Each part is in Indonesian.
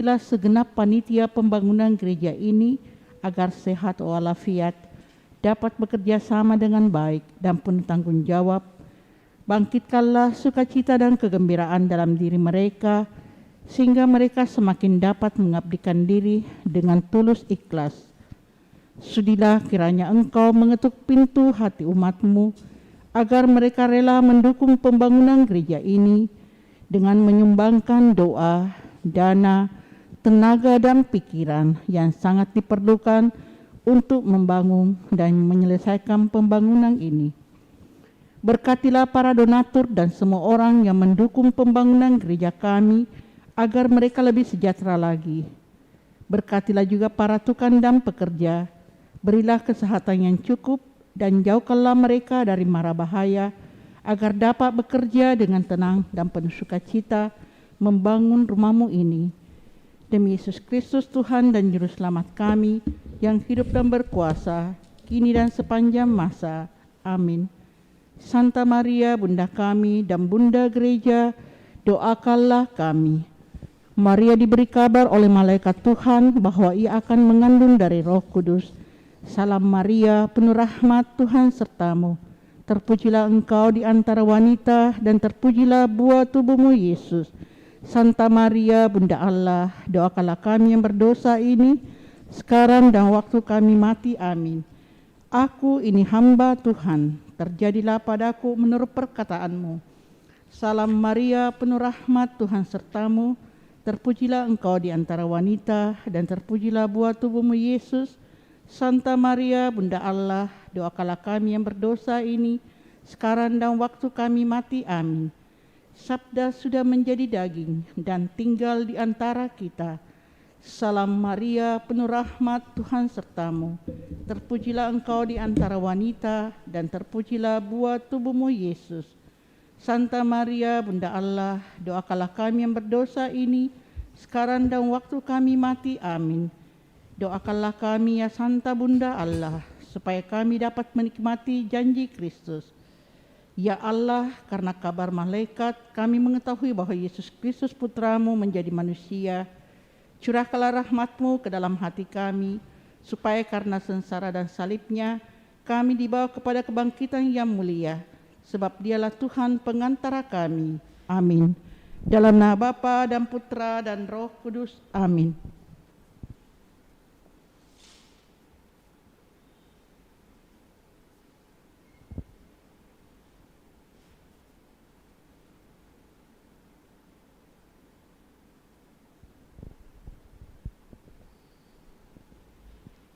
Berkatilah segenap panitia pembangunan gereja ini agar sehat walafiat, dapat bekerja sama dengan baik dan penuh tanggung jawab. Bangkitkanlah sukacita dan kegembiraan dalam diri mereka, sehingga mereka semakin dapat mengabdikan diri dengan tulus ikhlas. Sudilah kiranya Engkau mengetuk pintu hati umat-Mu, agar mereka rela mendukung pembangunan gereja ini dengan menyumbangkan doa, dana, tenaga dan pikiran yang sangat diperlukan untuk membangun dan menyelesaikan pembangunan ini. Berkatilah para donatur dan semua orang yang mendukung pembangunan gereja kami agar mereka lebih sejahtera lagi. Berkatilah juga para tukang dan pekerja, berilah kesehatan yang cukup dan jauhkanlah mereka dari mara bahaya agar dapat bekerja dengan tenang dan penuh sukacita membangun rumah-Mu ini. Demi Yesus Kristus Tuhan dan Juru Selamat kami yang hidup dan berkuasa, kini dan sepanjang masa. Amin. Santa Maria, Bunda kami dan Bunda Gereja, doakanlah kami. Maria diberi kabar oleh malaikat Tuhan bahwa ia akan mengandung dari Roh Kudus. Salam Maria, penuh rahmat, Tuhan sertamu. Terpujilah engkau di antara wanita dan terpujilah buah tubuhmu Yesus. Santa Maria, Bunda Allah, doakanlah kami yang berdosa ini, sekarang dan waktu kami mati. Amin. Aku ini hamba Tuhan, terjadilah padaku menurut perkataanmu. Salam Maria, penuh rahmat, Tuhan sertamu. Terpujilah engkau di antara wanita, dan terpujilah buah tubuhmu Yesus. Santa Maria, Bunda Allah, doakanlah kami yang berdosa ini, sekarang dan waktu kami mati. Amin. Sabda sudah menjadi daging dan tinggal di antara kita. Salam Maria, penuh rahmat, Tuhan sertamu. Terpujilah engkau di antara wanita, dan terpujilah buah tubuhmu Yesus. Santa Maria, Bunda Allah, doakanlah kami yang berdosa ini, sekarang dan waktu kami mati. Amin. Doakanlah kami ya Santa Bunda Allah, supaya kami dapat menikmati janji Kristus. Ya Allah, karena kabar malaikat kami mengetahui bahwa Yesus Kristus Putramu menjadi manusia. Curahkanlah rahmat-Mu ke dalam hati kami, supaya karena sengsara dan salibnya kami dibawa kepada kebangkitan yang mulia. Sebab Dialah Tuhan pengantara kami. Amin. Dalam nama Bapa dan Putra dan Roh Kudus. Amin.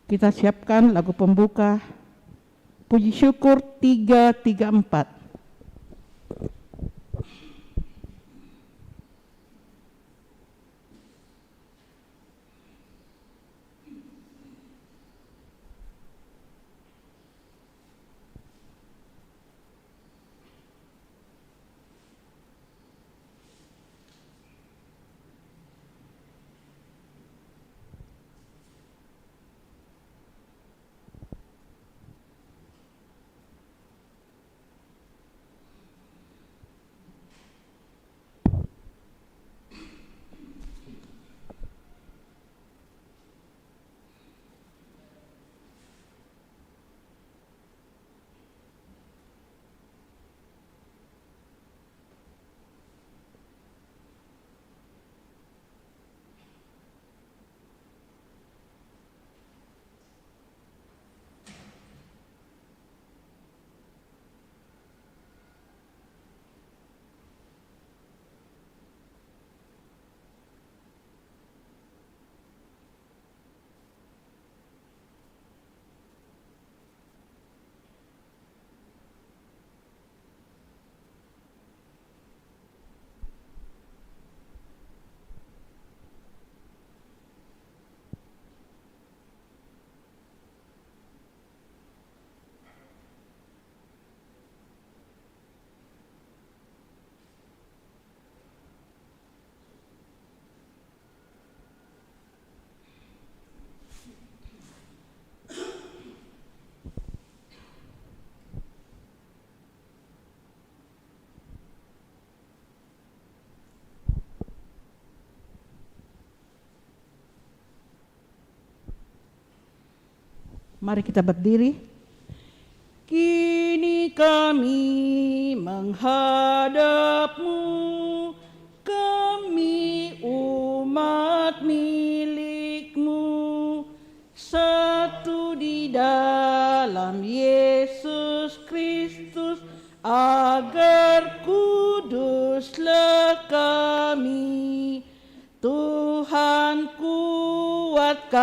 Kita siapkan lagu pembuka, puji syukur 334. Mari kita berdiri. Kini kami menghadap-Mu, kami umat milik-Mu, satu di dalam Yesus Kristus, agar kuduslah kami. Tuhan, kuatkanlah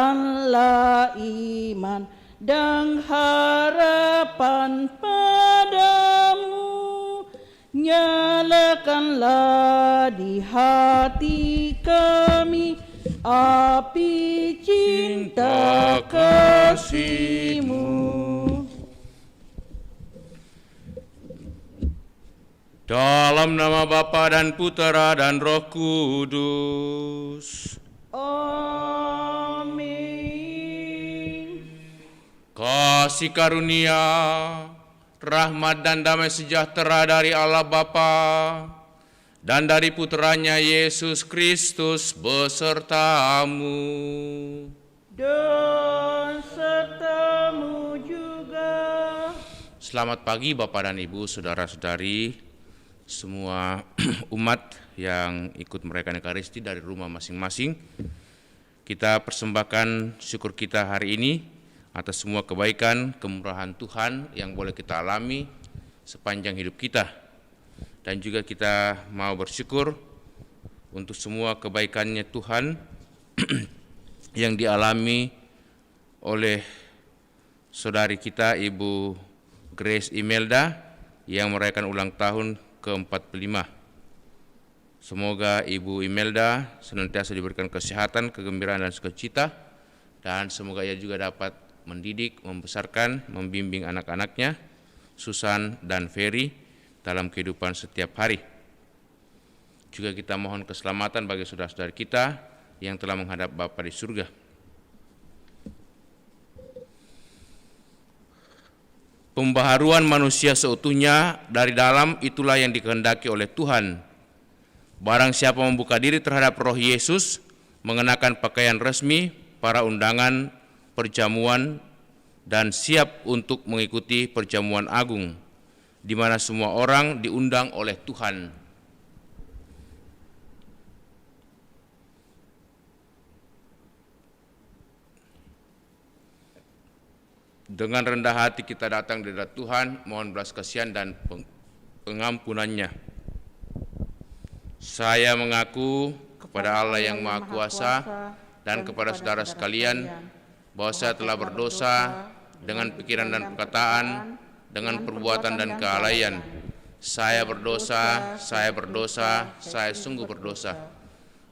iman dan harapan padamu. Nyalakanlah di hati kami api cinta kasih-Mu. Dalam nama Bapa dan Putera dan Roh Kudus. Amin. Kasih karunia, rahmat dan damai sejahtera dari Allah Bapa dan dari Putranya Yesus Kristus besertamu. Dan sertamu juga. Selamat pagi Bapak dan Ibu, saudara-saudari, semua umat yang ikut merayakan Ekaristi dari rumah masing-masing. Kita persembahkan syukur kita hari ini atas semua kebaikan, kemurahan Tuhan yang boleh kita alami sepanjang hidup kita. Dan juga kita mau bersyukur untuk semua kebaikannya Tuhan yang dialami oleh saudari kita Ibu Grace Imelda yang merayakan ulang tahun ke-45. Semoga Ibu Imelda senantiasa diberikan kesehatan, kegembiraan dan sukacita, dan semoga ia juga dapat mendidik, membesarkan, membimbing anak-anaknya, Susan dan Ferry, dalam kehidupan setiap hari. Juga kita mohon keselamatan bagi saudara-saudari kita yang telah menghadap Bapa di surga. Pembaharuan manusia seutuhnya dari dalam itulah yang dikehendaki oleh Tuhan. Barang siapa membuka diri terhadap Roh Yesus, mengenakan pakaian resmi, para undangan perjamuan, dan siap untuk mengikuti perjamuan agung, di mana semua orang diundang oleh Tuhan. Dengan rendah hati kita datang di hadapan Tuhan, mohon belas kasihan dan pengampunannya. Saya mengaku kepada Allah yang Maha Kuasa dan kepada saudara sekalian bahwa saya telah berdosa dengan pikiran dan perkataan, dengan perbuatan dan kelalaian. Saya berdosa, saya sungguh berdosa.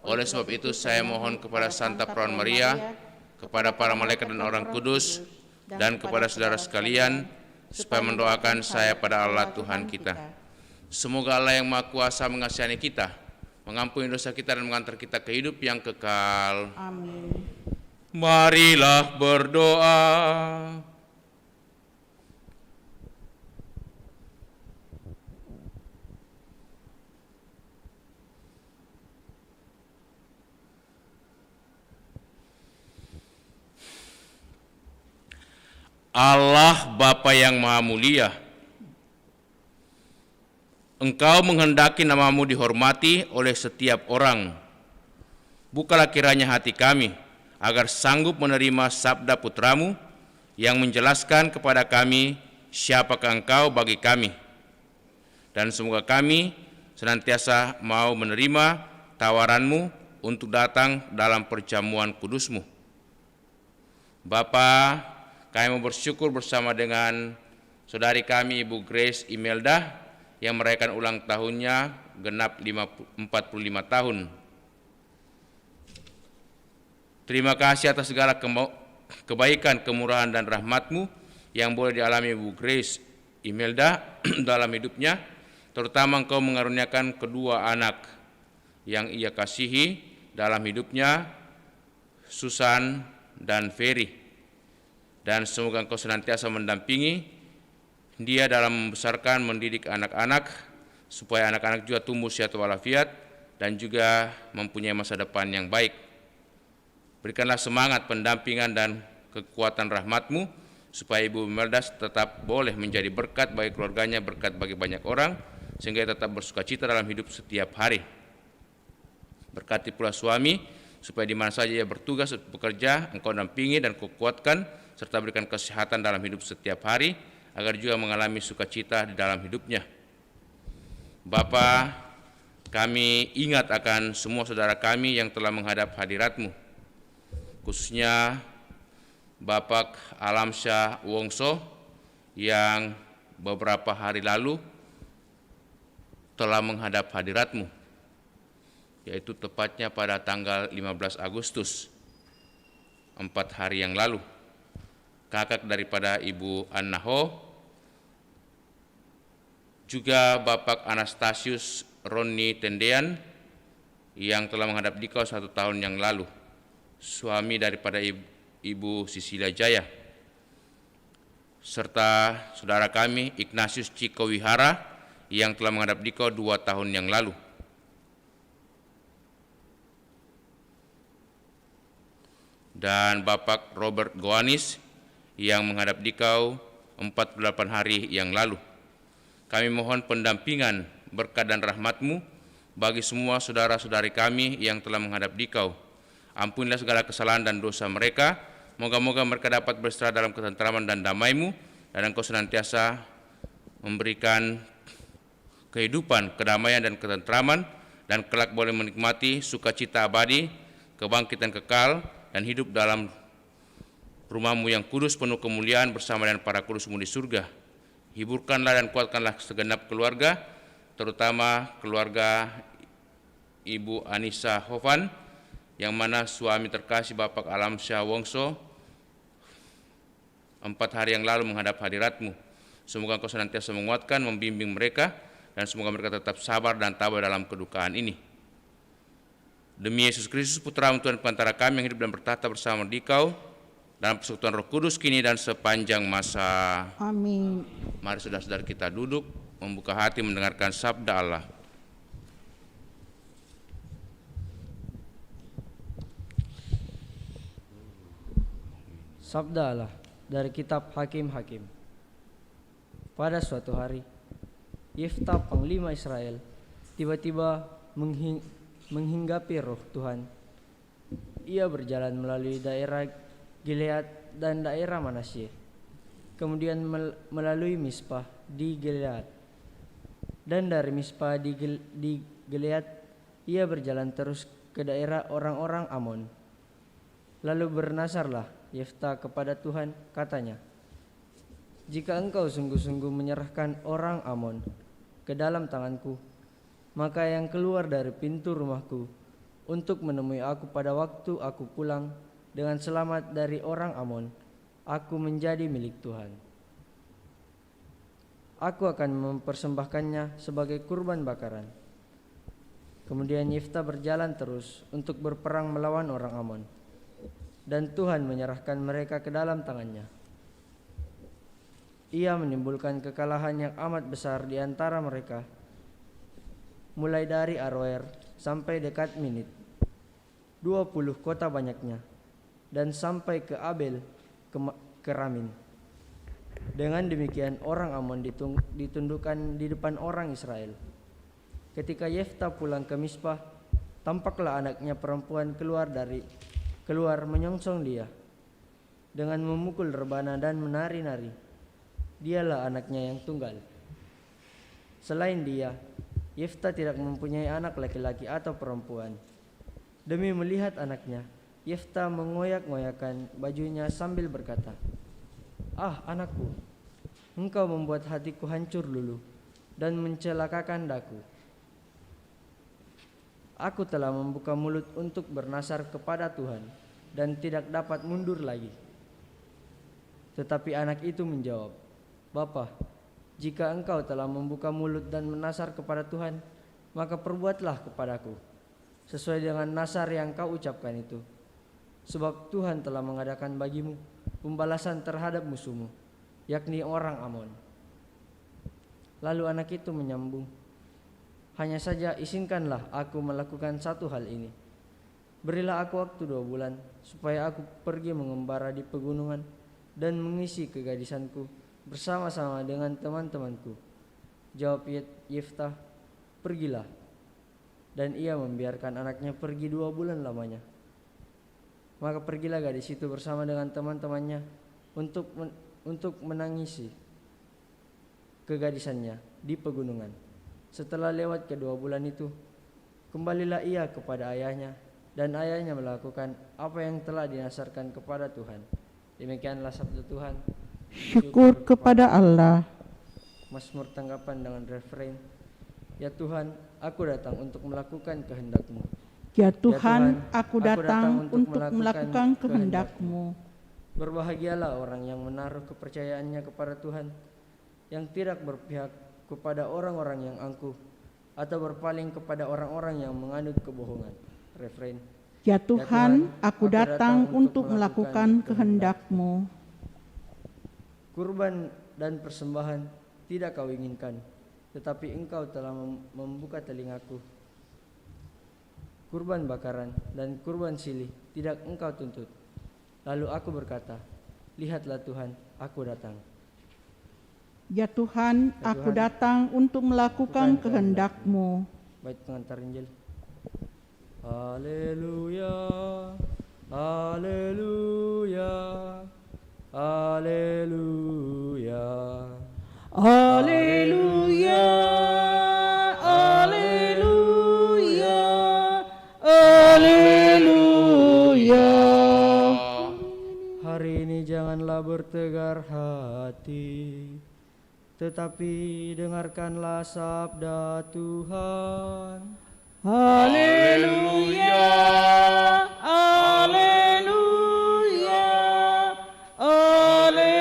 Oleh sebab itu saya mohon kepada Santa Perawan Maria, kepada para malaikat dan orang kudus, dan kepada saudara sekalian, supaya mendoakan saya pada Allah Tuhan kita. Semoga Allah yang Maha Kuasa mengasihani kita, mengampuni dosa kita dan mengantar kita ke hidup yang kekal. Amin. Marilah berdoa. Allah Bapa yang Maha Mulia, Engkau menghendaki nama-Mu dihormati oleh setiap orang. Bukalah kiranya hati kami, agar sanggup menerima sabda Putra-Mu yang menjelaskan kepada kami siapakah Engkau bagi kami. Dan semoga kami senantiasa mau menerima tawaran-Mu untuk datang dalam perjamuan kudus-Mu. Bapa, kami mau bersyukur bersama dengan saudari kami Ibu Grace Imelda yang merayakan ulang tahunnya genap 45 tahun. Terima kasih atas segala kebaikan, kemurahan dan rahmat-Mu yang boleh dialami Ibu Grace Imelda dalam hidupnya, terutama Engkau mengaruniakan kedua anak yang ia kasihi dalam hidupnya, Susan dan Ferry. Dan semoga Engkau senantiasa mendampingi dia dalam membesarkan, mendidik anak-anak, supaya anak-anak juga tumbuh sehat walafiat dan juga mempunyai masa depan yang baik. Berikanlah semangat, pendampingan dan kekuatan rahmat-Mu supaya Ibu Meldas tetap boleh menjadi berkat bagi keluarganya, berkat bagi banyak orang, sehingga ia tetap bersukacita dalam hidup setiap hari. Berkati pula suami, supaya di mana saja ia bertugas bekerja, Engkau dampingi dan kuatkan, serta berikan kesehatan dalam hidup setiap hari, agar juga mengalami sukacita di dalam hidupnya. Bapa, kami ingat akan semua saudara kami yang telah menghadap hadirat-Mu, khususnya Bapak Alamsyah Wongso yang beberapa hari lalu telah menghadap hadirat-Mu, yaitu tepatnya pada tanggal 15 Agustus, 4 hari yang lalu. Kakak daripada Ibu Anna Ho, juga Bapak Anastasius Roni Tendean yang telah menghadap Dikau 1 tahun yang lalu, suami daripada Ibu Sisilia Jaya, serta saudara kami Ignatius Ciko Wihara yang telah menghadap Dikau 2 tahun yang lalu. Dan Bapak Robert Goanis yang menghadap Dikau 48 hari yang lalu. Kami mohon pendampingan, berkat dan rahmat-Mu bagi semua saudara-saudari kami yang telah menghadap Dikau. Ampunilah segala kesalahan dan dosa mereka. Moga-moga mereka dapat beristirahat dalam ketenteraman dan damai-Mu, dan Engkau senantiasa memberikan kehidupan, kedamaian dan ketenteraman, dan kelak boleh menikmati sukacita abadi, kebangkitan kekal, dan hidup dalam rumah-Mu yang kudus penuh kemuliaan bersama dengan para kudus-Mu di surga. Hiburkanlah dan kuatkanlah segenap keluarga, terutama keluarga Ibu Anissa Hovan, yang mana suami terkasih Bapak Alamsyah Wongso 4 hari yang lalu menghadap hadirat-Mu. Semoga Engkau senantiasa menguatkan, membimbing mereka, dan semoga mereka tetap sabar dan tabah dalam kedukaan ini. Demi Yesus Kristus, Putra-Mu Tuhan Pengantara kami yang hidup dan bertahta bersama Dikau, dalam persekutuan Roh Kudus kini dan sepanjang masa. Amin. Mari saudara-saudara kita duduk, membuka hati mendengarkan sabda Allah. Sabda Allah dari kitab Hakim-Hakim. Pada suatu hari, Yeftah panglima Israel tiba-tiba menghinggapi roh Tuhan. Ia berjalan melalui daerah Gilead dan daerah Manasye, kemudian melalui Mispa di Gilead, dan dari Mispa di Gilead ia berjalan terus ke daerah orang-orang Amon. Lalu bernazarlah Yeftah kepada Tuhan, katanya, "Jika engkau sungguh-sungguh menyerahkan orang Amon ke dalam tanganku, maka yang keluar dari pintu rumahku untuk menemui aku pada waktu aku pulang dengan selamat dari orang Amon, aku menjadi milik Tuhan. Aku akan mempersembahkannya sebagai kurban bakaran." Kemudian Yeftah berjalan terus untuk berperang melawan orang Amon, dan Tuhan menyerahkan mereka ke dalam tangannya. Ia menimbulkan kekalahan yang amat besar di antara mereka, mulai dari Aroer sampai dekat Minit, 20 kota banyaknya, dan sampai ke Abel ke Ramin. Dengan demikian orang Amon ditundukkan di depan orang Israel. Ketika Yeftah pulang ke Mispa, tampaklah anaknya perempuan keluar menyongsong dia dengan memukul rebana dan menari-nari. Dialah anaknya yang tunggal. Selain dia, Yeftah tidak mempunyai anak laki-laki atau perempuan. Demi melihat anaknya, Yeftah mengoyak-ngoyakkan bajunya sambil berkata, "Ah, anakku, engkau membuat hatiku hancur luluh dan mencelakakan daku. Aku telah membuka mulut untuk bernasar kepada Tuhan dan tidak dapat mundur lagi." Tetapi anak itu menjawab, "Bapa, jika engkau telah membuka mulut dan menasar kepada Tuhan, maka perbuatlah kepadaku sesuai dengan nasar yang kau ucapkan itu. Sebab Tuhan telah mengadakan bagimu pembalasan terhadap musuhmu, yakni orang Amon." Lalu anak itu menyambung, "Hanya saja izinkanlah aku melakukan satu hal ini. Berilah aku waktu 2 bulan, supaya aku pergi mengembara di pegunungan dan mengisi kegadisanku bersama-sama dengan teman-temanku. Jawab Yeftah, pergilah. Dan ia membiarkan anaknya pergi 2 bulan lamanya. Maka pergilah gadis itu bersama dengan teman-temannya untuk menangisi kegadisannya di pegunungan. Setelah lewat kedua bulan itu, kembalilah ia kepada ayahnya, dan ayahnya melakukan apa yang telah dinasarkan kepada Tuhan. Demikianlah sabda Tuhan. Syukur kepada Allah. Mazmur tanggapan dengan refrain, ya Tuhan, aku datang untuk melakukan kehendak-Mu. Ya Tuhan, aku datang untuk melakukan kehendak-Mu. Berbahagialah orang yang menaruh kepercayaannya kepada Tuhan, yang tidak berpihak kepada orang-orang yang angkuh, atau berpaling kepada orang-orang yang menganut kebohongan. Refrain. Ya Tuhan, aku datang untuk melakukan kehendak-Mu. Kurban dan persembahan tidak kau inginkan, tetapi Engkau telah membuka telingaku. Kurban bakaran dan kurban silih tidak Engkau tuntut. Lalu aku berkata, lihatlah Tuhan, aku datang. Ya Tuhan, aku datang untuk melakukan kehendak-Mu. Bait pengantar Injil. Haleluya, haleluya, haleluya. Haleluya, haleluya, haleluya. Hari ini janganlah bertegar hati, tetapi dengarkanlah sabda Tuhan. Haleluya, haleluya, haleluya.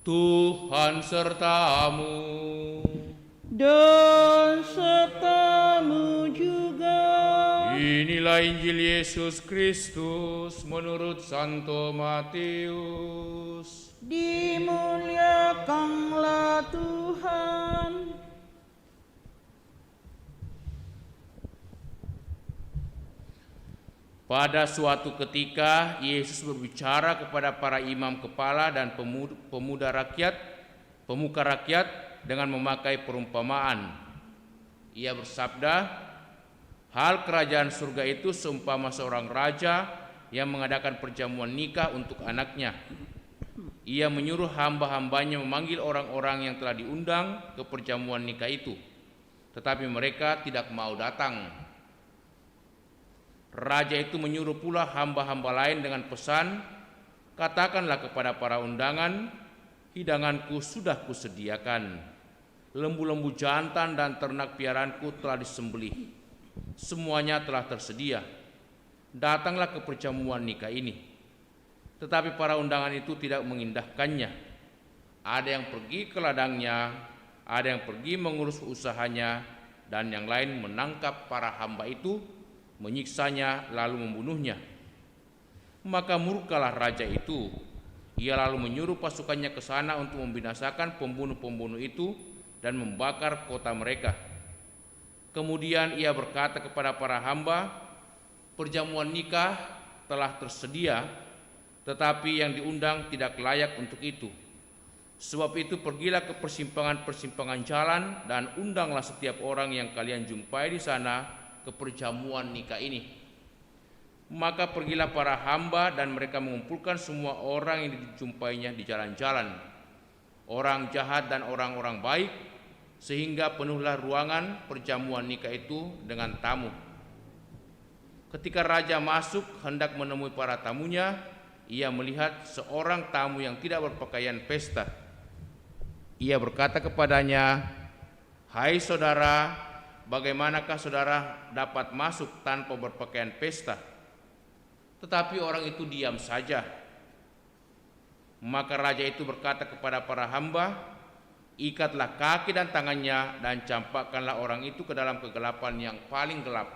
Tuhan sertamu. Dan sertamu juga. Inilah Injil Yesus Kristus menurut Santo Matius. Dimuliakanlah Tuhan. Pada suatu ketika Yesus berbicara kepada para imam kepala dan pemuka rakyat dengan memakai perumpamaan. Ia bersabda, hal kerajaan surga itu seumpama seorang raja yang mengadakan perjamuan nikah untuk anaknya. Ia menyuruh hamba-hambanya memanggil orang-orang yang telah diundang ke perjamuan nikah itu, tetapi mereka tidak mau datang. Raja itu menyuruh pula hamba-hamba lain dengan pesan, katakanlah kepada para undangan, hidanganku sudah kusediakan. Lembu-lembu jantan dan ternak piaraanku telah disembelih. Semuanya telah tersedia. Datanglah ke perjamuan nikah ini. Tetapi para undangan itu tidak mengindahkannya. Ada yang pergi ke ladangnya, ada yang pergi mengurus usahanya, dan yang lain menangkap para hamba itu, menyiksanya lalu membunuhnya. Maka murkalah raja itu. Ia lalu menyuruh pasukannya ke sana untuk membinasakan pembunuh-pembunuh itu dan membakar kota mereka. Kemudian ia berkata kepada para hamba, perjamuan nikah telah tersedia, tetapi yang diundang tidak layak untuk itu. Sebab itu pergilah ke persimpangan-persimpangan jalan dan undanglah setiap orang yang kalian jumpai di sana ke perjamuan nikah ini. Maka pergilah para hamba dan mereka mengumpulkan semua orang yang dijumpainya di jalan-jalan, orang jahat dan orang-orang baik, sehingga penuhlah ruangan perjamuan nikah itu dengan tamu. Ketika raja masuk hendak menemui para tamunya, ia melihat seorang tamu yang tidak berpakaian pesta. Ia berkata kepadanya, hai saudara, bagaimanakah saudara dapat masuk tanpa berpakaian pesta? Tetapi orang itu diam saja. Maka raja itu berkata kepada para hamba, ikatlah kaki dan tangannya dan campakkanlah orang itu ke dalam kegelapan yang paling gelap.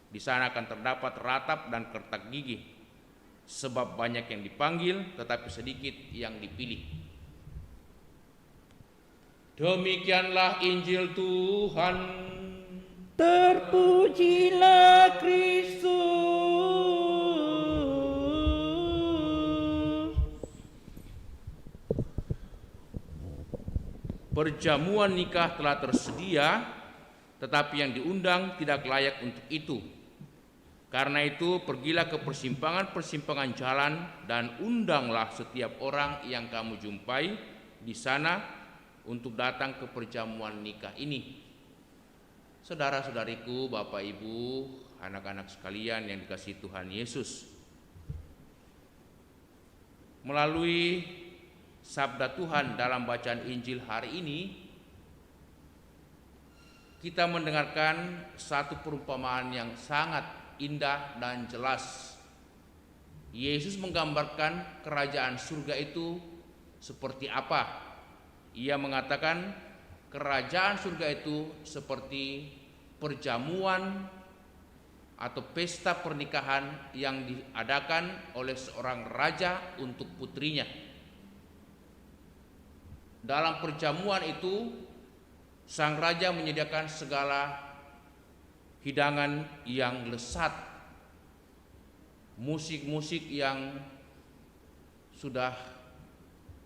Di sana akan terdapat ratap dan kertak gigi. Sebab banyak yang dipanggil, tetapi sedikit yang dipilih. Demikianlah Injil Tuhan. Terpujilah Kristus. perjamuan nikah telah tersedia, tetapi yang diundang tidak layak untuk itu. Karena itu, pergilah ke persimpangan-persimpangan jalan dan undanglah setiap orang yang kamu jumpai di sana untuk datang ke perjamuan nikah ini. Saudara-saudariku, Bapak Ibu, anak-anak sekalian yang dikasihi Tuhan Yesus, melalui sabda Tuhan dalam bacaan Injil hari ini, kita mendengarkan satu perumpamaan yang sangat indah dan jelas. Yesus menggambarkan kerajaan surga itu seperti apa. Ia mengatakan kerajaan surga itu seperti perjamuan atau pesta pernikahan yang diadakan oleh seorang raja untuk putrinya. Dalam perjamuan itu, sang raja menyediakan segala hidangan yang lezat, musik-musik yang sudah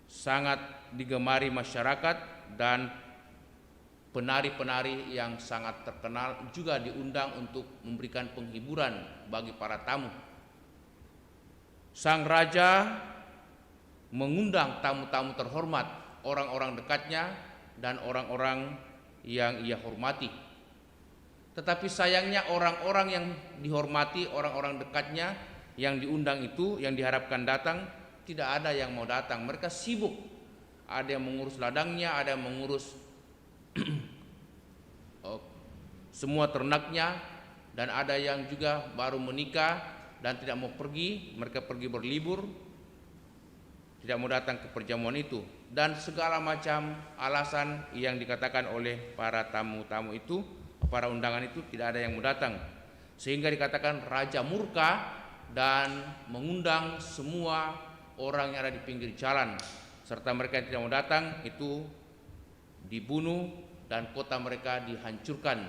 sangat digemari masyarakat, dan penari-penari yang sangat terkenal juga diundang untuk memberikan penghiburan bagi para tamu. Sang raja mengundang tamu-tamu terhormat, orang-orang dekatnya dan orang-orang yang ia hormati. Tetapi sayangnya orang-orang yang dihormati, orang-orang dekatnya yang diundang itu, yang diharapkan datang, tidak ada yang mau datang. Mereka sibuk. Ada yang mengurus ladangnya, ada yang mengurus semua ternaknya, dan ada yang juga baru menikah dan tidak mau pergi. Mereka pergi berlibur, tidak mau datang ke perjamuan itu, dan segala macam alasan yang dikatakan oleh para tamu-tamu itu, para undangan itu, tidak ada yang mau datang. Sehingga dikatakan raja murka dan mengundang semua orang yang ada di pinggir jalan, serta mereka yang tidak mau datang itu dibunuh dan kota mereka dihancurkan.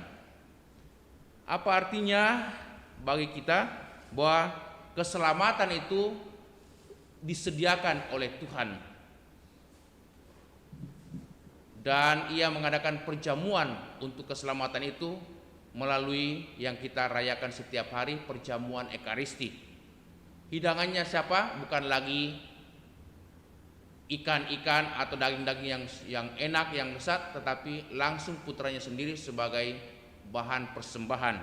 Apa artinya bagi kita bahwa keselamatan itu disediakan oleh Tuhan, dan ia mengadakan perjamuan untuk keselamatan itu melalui yang kita rayakan setiap hari, perjamuan Ekaristi. Hidangannya siapa? Bukan lagi ikan-ikan atau daging-daging yang enak, yang lezat, tetapi langsung putranya sendiri sebagai bahan persembahan.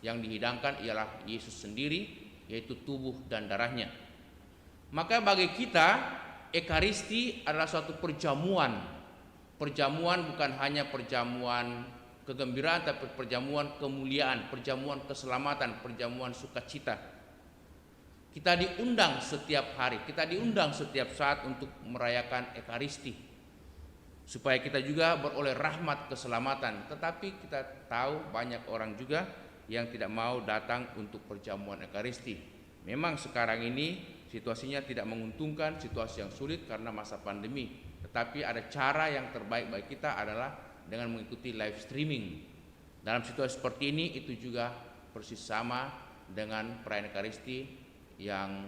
Yang dihidangkan ialah Yesus sendiri, yaitu tubuh dan darahnya. Maka bagi kita, Ekaristi adalah suatu perjamuan. Perjamuan bukan hanya perjamuan kegembiraan, tapi perjamuan kemuliaan, perjamuan keselamatan, perjamuan sukacita. Kita diundang setiap hari, kita diundang setiap saat untuk merayakan Ekaristi, supaya kita juga beroleh rahmat keselamatan. Tetapi kita tahu banyak orang juga yang tidak mau datang untuk perjamuan Ekaristi. Memang sekarang ini situasinya tidak menguntungkan, situasi yang sulit karena masa pandemi. Tetapi ada cara yang terbaik bagi kita adalah dengan mengikuti live streaming. Dalam situasi seperti ini, itu juga persis sama dengan perayaan Ekaristi yang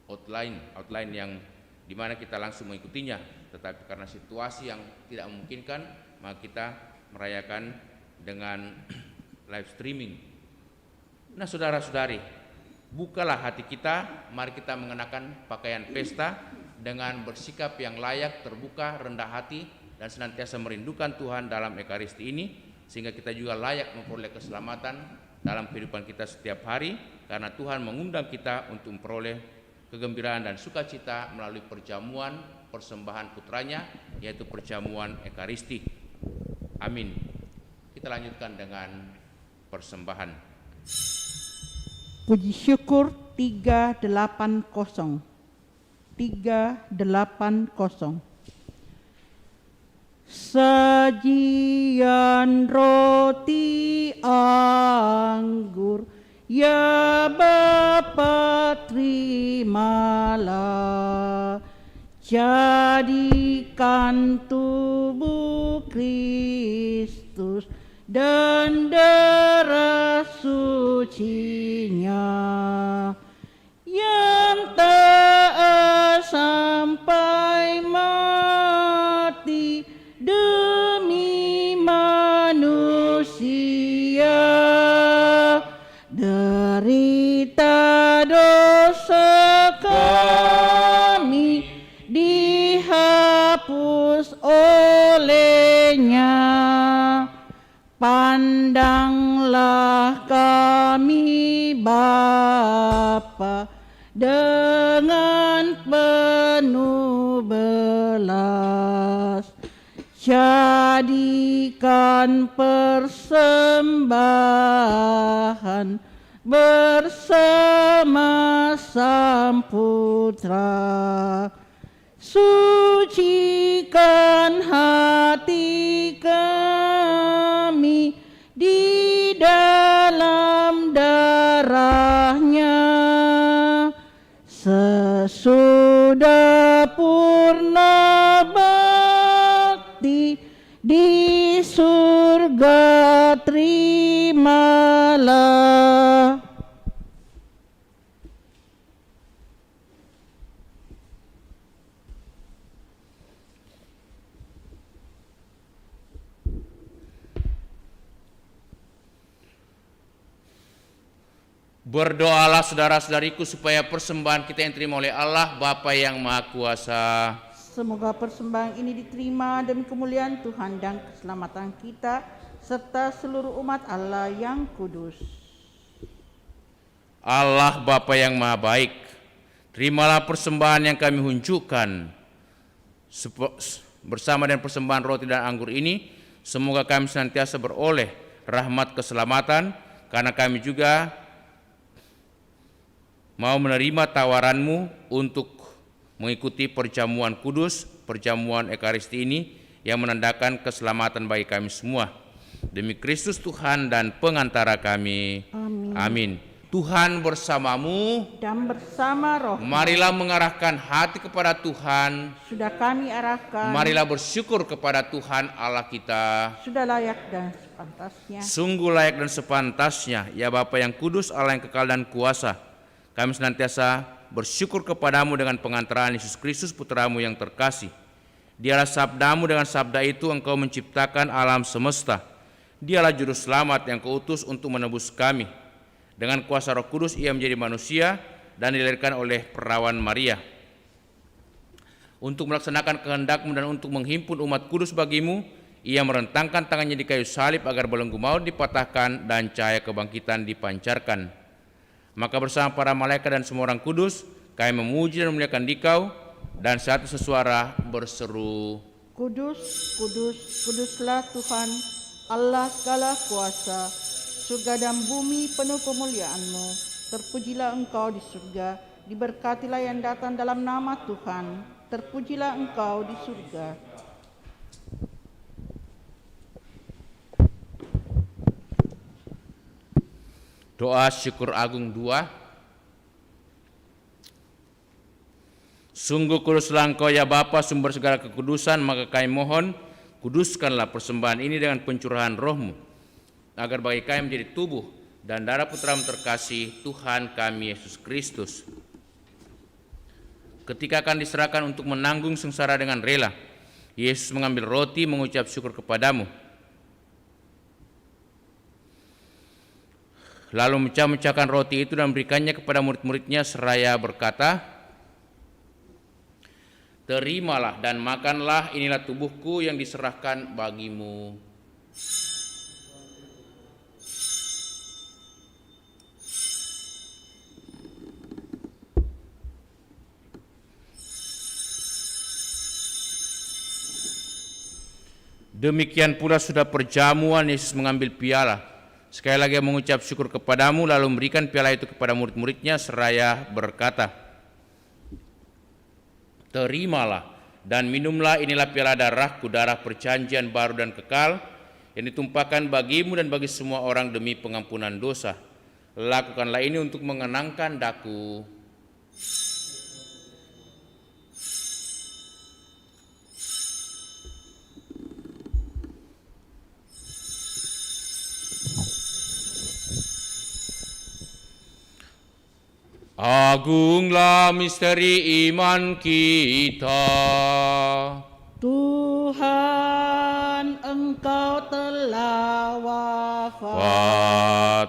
outline yang dimana kita langsung mengikutinya. Tetapi karena situasi yang tidak memungkinkan, maka kita merayakan dengan live streaming. Nah, saudara-saudari, bukalah hati kita, mari kita mengenakan pakaian pesta dengan bersikap yang layak, terbuka, rendah hati, dan senantiasa merindukan Tuhan dalam Ekaristi ini, sehingga kita juga layak memperoleh keselamatan dalam kehidupan kita setiap hari, karena Tuhan mengundang kita untuk memperoleh kegembiraan dan sukacita melalui perjamuan persembahan putranya, yaitu perjamuan Ekaristi. Amin. Kita lanjutkan dengan persembahan. Puji syukur 380. 380. Sajian roti anggur, ya Bapa terimalah, jadikan tubuh Kristus dan darah sucinya yang taat sampai mati. Derita dosa kami dihapus olehnya. Pandanglah kami Bapa dengan penuh belas. Jadikan persembahan bersama Sang Putra. Sucikan hati kami di dalam darahnya. Sesudah purna bakti di surga terimalah. Berdoalah saudara-saudariku supaya persembahan kita yang terima oleh Allah Bapa yang Maha Kuasa. Semoga persembahan ini diterima demi kemuliaan Tuhan dan keselamatan kita serta seluruh umat Allah yang kudus. Allah Bapa yang Maha Baik, terimalah persembahan yang kami unjukkan bersama dengan persembahan roti dan anggur ini. Semoga kami senantiasa beroleh rahmat keselamatan, karena kami juga mau menerima tawaran-Mu untuk mengikuti perjamuan kudus, perjamuan Ekaristi ini yang menandakan keselamatan bagi kami semua. Demi Kristus Tuhan dan pengantara kami. Amin. Amin. Tuhan bersamamu. Dan bersama roh. Marilah mengarahkan hati kepada Tuhan. Sudah kami arahkan. Marilah bersyukur kepada Tuhan Allah kita. Sudah layak dan sepantasnya. Sungguh layak dan sepantasnya, ya Bapa yang kudus, Allah yang kekal dan kuasa. Kami senantiasa bersyukur kepadamu dengan pengantaraan Yesus Kristus Putramu yang terkasih. Dialah sabdamu, dengan sabda itu engkau menciptakan alam semesta. Dialah juru selamat yang kau utus untuk menebus kami. Dengan kuasa Roh Kudus ia menjadi manusia dan dilahirkan oleh perawan Maria. Untuk melaksanakan kehendak-Mu dan untuk menghimpun umat kudus bagimu, ia merentangkan tangannya di kayu salib agar belenggu maut dipatahkan dan cahaya kebangkitan dipancarkan. Maka bersama para malaikat dan semua orang kudus, kami memuji dan memuliakan Dikau, dan satu sesuara berseru, Kudus, kudus, kuduslah Tuhan, Allah segala kuasa. Surga dan bumi penuh kemuliaan-Mu. Terpujilah Engkau di surga, diberkatilah yang datang dalam nama Tuhan. Terpujilah Engkau di surga. Doa syukur agung 2. Sungguh kuduslah Engkau ya Bapa, sumber segala kekudusan, maka kami mohon, kuduskanlah persembahan ini dengan pencurahan Roh-Mu, agar bagi kami menjadi tubuh dan darah Putra-Mu terkasih, Tuhan kami Yesus Kristus. Ketika akan diserahkan untuk menanggung sengsara dengan rela, Yesus mengambil roti, mengucap syukur kepadamu, lalu memecah-mecahkan roti itu dan memberikannya kepada murid-muridnya seraya berkata, terimalah dan makanlah, inilah tubuhku yang diserahkan bagimu. Demikian pula sudah perjamuan, Yesus mengambil piala. Sekali lagi mengucap syukur kepadamu, lalu memberikan piala itu kepada murid-muridnya seraya berkata, terimalah dan minumlah, inilah piala darahku, darah perjanjian baru dan kekal, yang ditumpahkan bagimu dan bagi semua orang demi pengampunan dosa. Lakukanlah ini untuk mengenangkan daku. Agunglah misteri iman kita. Tuhan, Engkau telah wafat.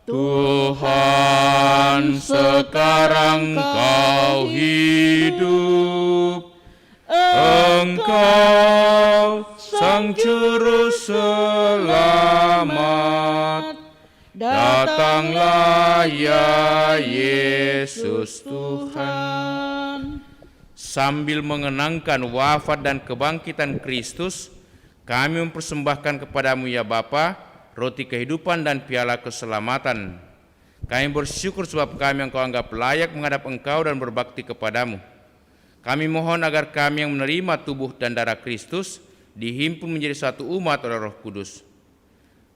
Tuhan, sekarang Kau hidup, Engkau Sang Juru Selamat. Datanglah ya Yesus Tuhan. Sambil mengenangkan wafat dan kebangkitan Kristus, kami mempersembahkan kepadamu ya Bapa, roti kehidupan dan piala keselamatan. Kami bersyukur sebab kami yang Kau anggap layak menghadap Engkau dan berbakti kepadamu. Kami mohon agar kami yang menerima tubuh dan darah Kristus dihimpun menjadi satu umat oleh Roh Kudus.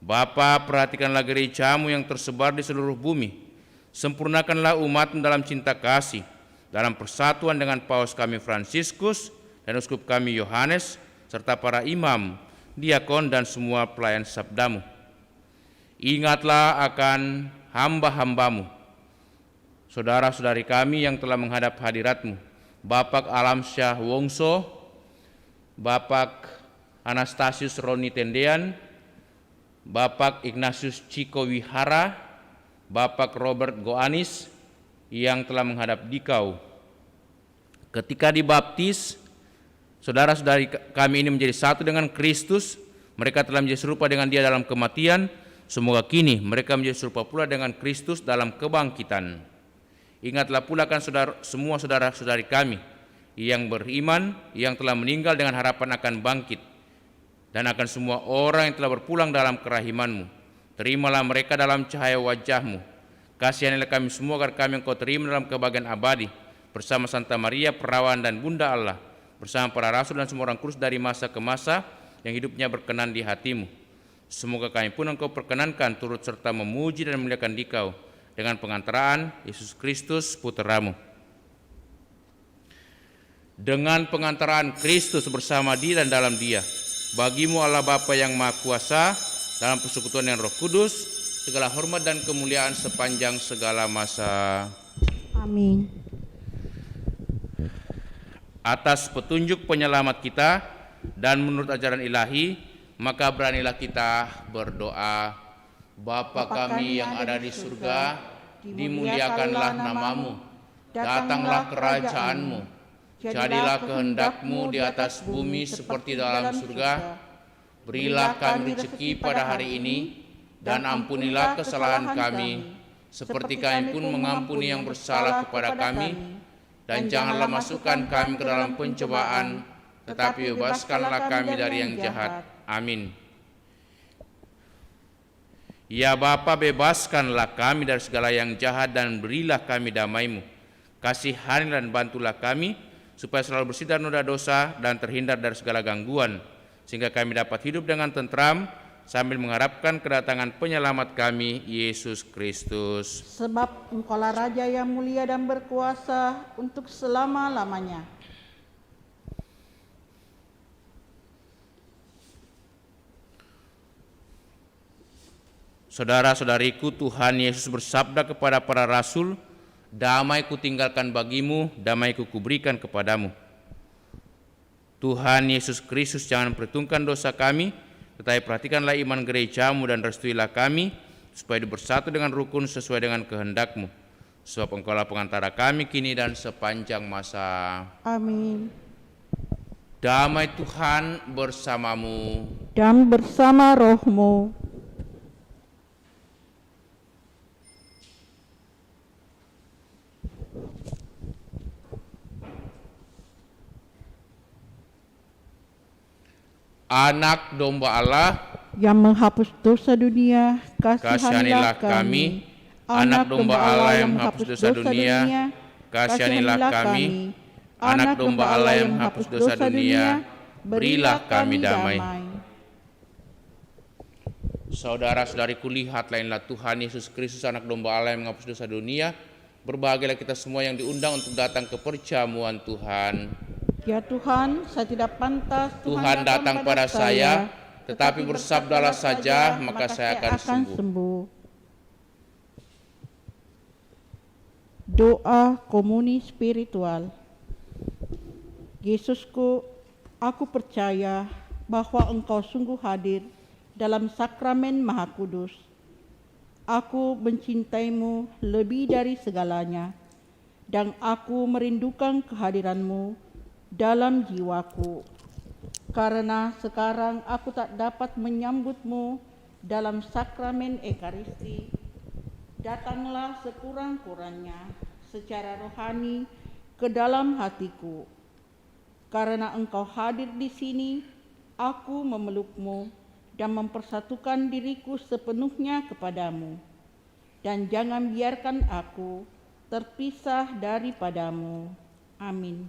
Bapa, perhatikanlah gereja-Mu yang tersebar di seluruh bumi. Sempurnakanlah umat-Mu dalam cinta kasih, dalam persatuan dengan Paus kami Fransiskus dan Uskup kami Yohanes, serta para imam, diakon, dan semua pelayan sabda-Mu. Ingatlah akan hamba-hamba-Mu, saudara-saudari kami yang telah menghadap hadirat-Mu, Bapak Alamsyah Wongso, Bapak Anastasius Roni Tendean, Bapak Ignatius Ciko Wihara, Bapak Robert Goanis yang telah menghadap dikau. Ketika dibaptis, saudara-saudari kami ini menjadi satu dengan Kristus. Mereka telah menjadi serupa dengan Dia dalam kematian. Semoga kini mereka menjadi serupa pula dengan Kristus dalam kebangkitan. Ingatlah pula kan semua saudara-saudari kami yang beriman, yang telah meninggal dengan harapan akan bangkit, dan akan semua orang yang telah berpulang dalam kerahiman-Mu. Terimalah mereka dalam cahaya wajah-Mu. Kasihanilah kami semua agar kami Engkau terima dalam kebahagiaan abadi, bersama Santa Maria Perawan dan Bunda Allah, bersama para rasul dan semua orang kudus dari masa ke masa yang hidupnya berkenan di hati-Mu. Semoga kami pun Engkau perkenankan turut serta memuji dan memuliakan Dikau dengan pengantaraan Yesus Kristus Putra-Mu. Dengan pengantaraan Kristus bersama Dia dan dalam Dia, bagi-Mu Allah Bapa yang Maha Kuasa, dalam persekutuan yang Roh Kudus, segala hormat dan kemuliaan sepanjang segala masa. Amin. Atas petunjuk penyelamat kita dan menurut ajaran ilahi, maka beranilah kita berdoa. Bapa kami yang ada di surga, dimuliakanlah nama-Mu, datanglah kerajaan-Mu, jadilah kehendak-Mu di atas bumi seperti dalam surga. Berilah kami rezeki pada hari ini, dan ampunilah kesalahan kami, seperti kami pun mengampuni yang bersalah kepada kami. Dan janganlah masukkan kami ke dalam pencobaan, tetapi bebaskanlah kami dari yang jahat. Amin. Ya Bapa, bebaskanlah kami dari segala yang jahat dan berilah kami damai-Mu. Kasihani dan bantulah kami, supaya selalu bersih dari noda dosa dan terhindar dari segala gangguan, sehingga kami dapat hidup dengan tentram sambil mengharapkan kedatangan penyelamat kami, Yesus Kristus. Sebab Engkaulah Raja yang mulia dan berkuasa untuk selama-lamanya. Saudara-saudariku, Tuhan Yesus bersabda kepada para rasul, damai kutinggalkan bagimu, damai kuberikan kepadamu. Tuhan Yesus Kristus, jangan perhitungkan dosa kami, tetapi perhatikanlah iman gereja-Mu dan restuilah kami, supaya bersatu dengan rukun sesuai dengan kehendak-Mu. Sebab Engkaulah pengantara kami kini dan sepanjang masa. Amin. Damai Tuhan bersamamu. Dan bersama rohmu. Anak domba Allah yang menghapus dosa dunia, kasihanilah kami. Anak domba Allah yang menghapus dosa dunia, kasihanilah kami. Anak domba Allah yang menghapus dosa dunia, berilah kami damai. Saudara-saudariku, lihatlah inilah Tuhan Yesus Kristus, anak domba Allah yang menghapus dosa dunia. Berbahagialah kita semua yang diundang untuk datang ke perjamuan Tuhan. Ya Tuhan, saya tidak pantas Tuhan datang pada saya, tetapi bersabdalah saja, maka saya akan sembuh. Doa komuni spiritual. Yesusku, aku percaya bahwa Engkau sungguh hadir dalam sakramen Maha Kudus. Aku mencintaimu lebih dari segalanya, dan aku merindukan kehadiranmu dalam jiwaku. Karena sekarang aku tak dapat menyambutmu dalam sakramen Ekaristi, datanglah sekurang-kurangnya secara rohani ke dalam hatiku. Karena engkau hadir di sini, aku memelukmu dan mempersatukan diriku sepenuhnya kepadamu. Dan jangan biarkan aku terpisah daripadamu. Amin.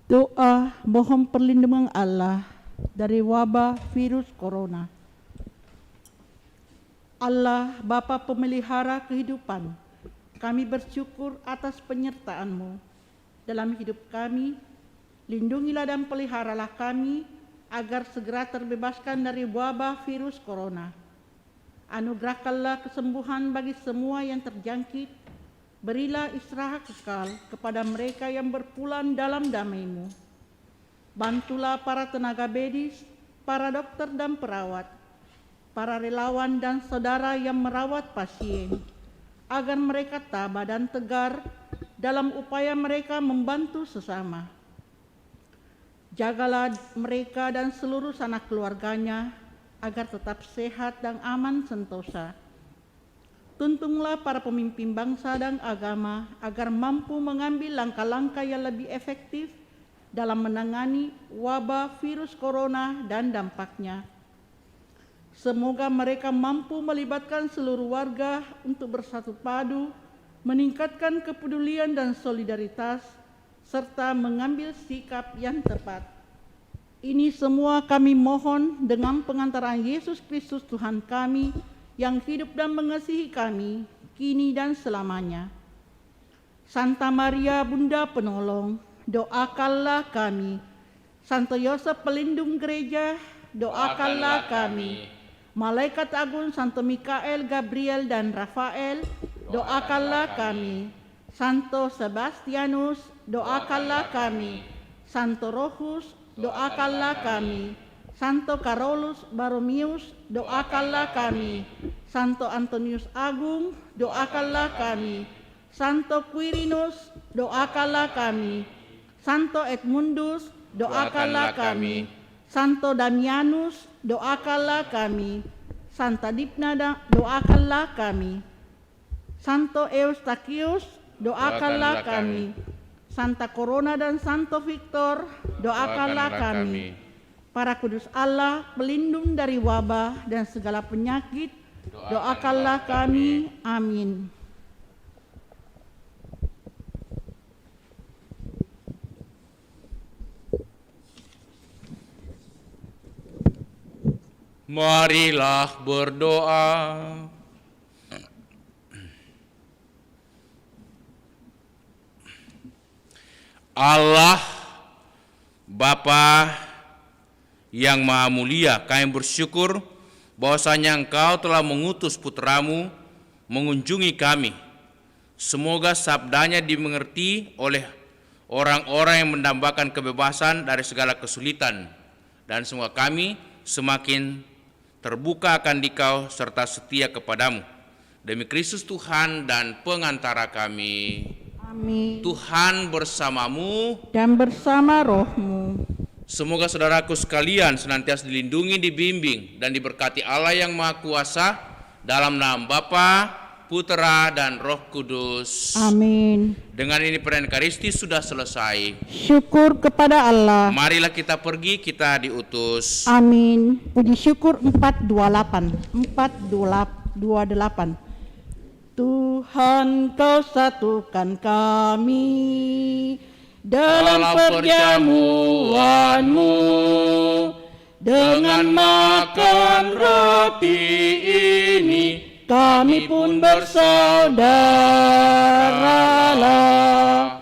Doa mohon perlindungan Allah dari wabah virus corona. Allah, Bapa pemelihara kehidupan, kami bersyukur atas penyertaan-Mu dalam hidup kami. Lindungilah dan peliharalah kami agar segera terbebaskan dari wabah virus corona. Anugerahkanlah kesembuhan bagi semua yang terjangkit. Berilah istirahat kekal kepada mereka yang berpulang dalam damai-Mu. Bantulah para tenaga medis, para dokter dan perawat, para relawan dan saudara yang merawat pasien, agar mereka tabah dan tegar dalam upaya mereka membantu sesama. Jagalah mereka dan seluruh sanak keluarganya agar tetap sehat dan aman sentosa. Tuntunlah para pemimpin bangsa dan agama agar mampu mengambil langkah-langkah yang lebih efektif dalam menangani wabah virus corona dan dampaknya. Semoga mereka mampu melibatkan seluruh warga untuk bersatu padu, meningkatkan kepedulian dan solidaritas, serta mengambil sikap yang tepat. Ini semua kami mohon dengan pengantaran Yesus Kristus Tuhan kami, yang hidup dan mengasihi kami, kini dan selamanya. Santa Maria Bunda Penolong, doakanlah kami. Santo Yosef Pelindung Gereja, doakanlah kami. Malaikat Agung Santo Mikael, Gabriel, dan Rafael, doakanlah kami. Santo Sebastianus, doakanlah kami. Santo Rohus, doakanlah kami. Santo Carolus Baromius, doakanlah kami. Santo Antonius Agung, doakanlah kami. Santo Quirinus, doakanlah kami. Santo Edmundus, doakanlah kami. Santo Damianus, doakanlah kami. Santa Dipna, doakanlah kami. Santo Eustachius, doakanlah kami. Santa Corona dan Santo Victor, doakanlah kami. Para kudus Allah, pelindung dari wabah dan segala penyakit, doakanlah kami. Amin. Marilah berdoa. Allah, Bapa yang Maha Mulia, kami bersyukur bahwasanya Engkau telah mengutus putra-Mu mengunjungi kami. Semoga sabdanya dimengerti oleh orang-orang yang mendambakan kebebasan dari segala kesulitan, dan semua kami semakin terbuka akan Dikau serta setia kepadamu. Demi Kristus Tuhan dan pengantara kami. Amin. Tuhan bersamamu Dan bersama rohmu. Semoga saudaraku sekalian senantiasa dilindungi, dibimbing, dan diberkati Allah yang Maha Kuasa, dalam nama Bapa Putera, dan Roh Kudus. Amin. Dengan ini perayaan Ekaristi sudah selesai. Syukur kepada Allah. Marilah kita pergi, kita diutus. Amin. Puji syukur 428. 428. Tuhan, Kau satukan kami dalam perjamuan-Mu dengan makan roti ini. Kami pun bersaudaralah.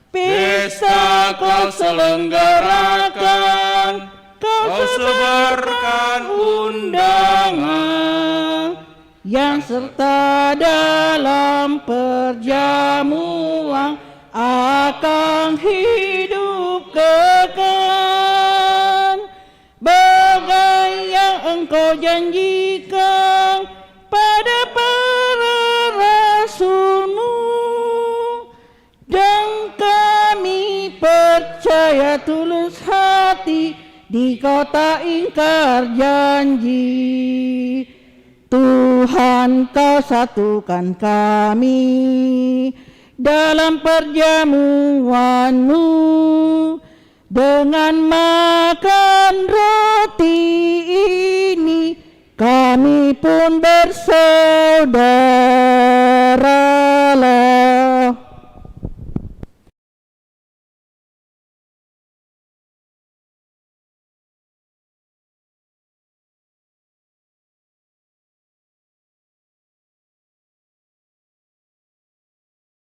Pesta Kau selenggarakan, Kau sebarkan undangan yang serta dalam perjamuan akan hidup kekal. Bagai yang Engkau janjikan pada para rasul-Mu, dan kami percaya tulus hati di kota ingkar janji. Tuhan, Kau satukan kami dalam perjamuan-Mu dengan makan roti ini. Kami pun bersaudaralah.